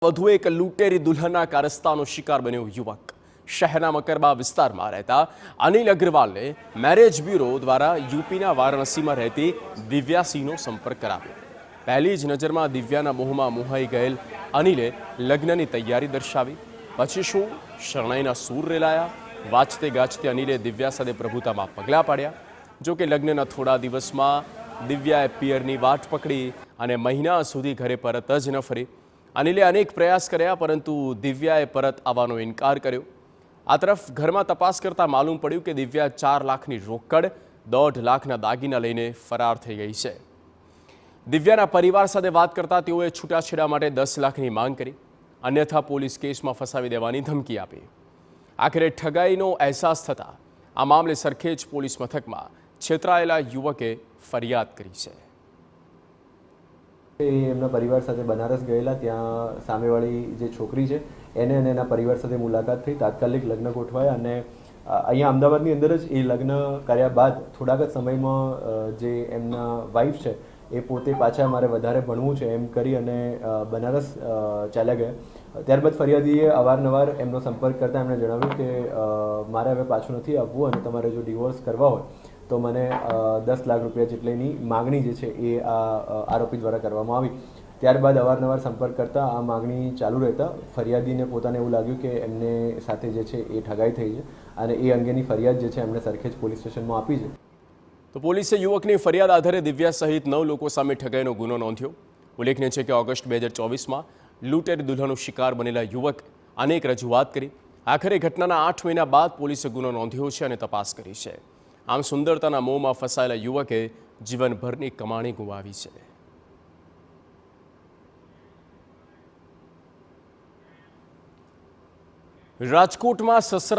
વધુ એક લૂંટેરી દુલ્હનના કારસ્તાનો શિકાર બન્યો યુવક। શહેરના મકરબા વિસ્તારમાં રહેતા અનિલ અગ્રવાલને મેરેજ બ્યુરો દ્વારા યુપીના વારાણસીમાં રહેતી દિવ્યાસીનો સંપર્ક કરાવ્યો। પહેલી જ નજરમાં દિવ્યાના મોહમાં મોહાઈ ગયેલ અનિલે લગ્નની તૈયારી દર્શાવી। પછી શું શરણાઈના સૂર રેલાયા। વાંચતે ગાજતે અનિલે દિવ્યા સાથે પ્રભુતામાં પગલાં પાડ્યા। જો કે લગ્નના થોડા દિવસમાં દિવ્યાએ પિયરની વાટ પકડી અને મહિના સુધી ઘરે પરત જ ન ફરી। અનિલે અનેક પ્રયાસ કર્યા પરંતુ દિવ્યાએ પરત આવવાનો ઇનકાર કર્યો। આ તરફ ઘરમાં તપાસ કરતા માલુમ પડ્યું કે દિવ્યા 4 લાખની રોકડ 1.5 લાખના દાગીના લઈને ફરાર થઈ ગઈ છે। દિવ્યાના પરિવાર સાથે વાત કરતા તેઓએ છૂટાછેડા માટે 10 લાખની માંગ કરી, અન્યથા પોલીસ કેસમાં ફસાવી દેવાની ધમકી આપી। આખરે ઠગાઈનો અહેસાસ થતા આ મામલે સરખેજ પોલીસ મથકમાં છેતરાયેલા યુવકે ફરિયાદ કરી છે। એમના પરિવાર સાથે બનારસ ગયેલા, ત્યાં સામેવાળી જે છોકરી છે એને અને એના પરિવાર સાથે મુલાકાત થઈ। તાત્કાલિક લગ્ન ગોઠવાયા અને અહીંયા અમદાવાદની અંદર જ એ લગ્ન કર્યા બાદ થોડાક જ સમયમાં જે એમના વાઈફ છે એ પોતે પાછા મારે વધારે ભણવું છે એમ કરી અને બનારસ ચાલ્યા ગયા। ત્યારબાદ ફરિયાદીએ અવારનવાર એમનો સંપર્ક કરતાં એમણે જણાવ્યું કે મારે હવે પાછું નથી આવવું અને તમારે જો ડિવોર્સ કરવા હોય તો મને 10 લાખ રૂપિયા જેટલીની માગણી જે છે એ આરોપી દ્વારા કરવામાં આવી। ત્યારબાદ અવારનવાર સંપર્ક કરતા આ માગણી ચાલુ રહેતા ફરિયાદીને પોતાને એવું લાગ્યું કે એમને સાથે જે છે એ ઠગાઈ થઈ છે અને એ અંગેની ફરિયાદ જે છે એમણે સરખેજ પોલીસ સ્ટેશનમાં આપી છે। તો પોલીસે યુવકની ફરિયાદ આધારે દિવ્યા સહિત 9 લોકો સામે ઠગાઈનો ગુનો નોંધ્યો। ઉલ્લેખનીય છે કે ઓગસ્ટ 2024માં લૂંટેરી દુલ્હનનો શિકાર બનેલા યુવક અનેક રજૂઆત કરી। આખરે ઘટનાના 8 મહિના બાદ પોલીસે ગુનો નોંધ્યો છે અને તપાસ કરી છે। આમ સુંદરતાના મોહમાં ફસાયેલા યુવકે જીવનભરની કમાણી ગુમાવી છે। રાજકોટમાં સસરા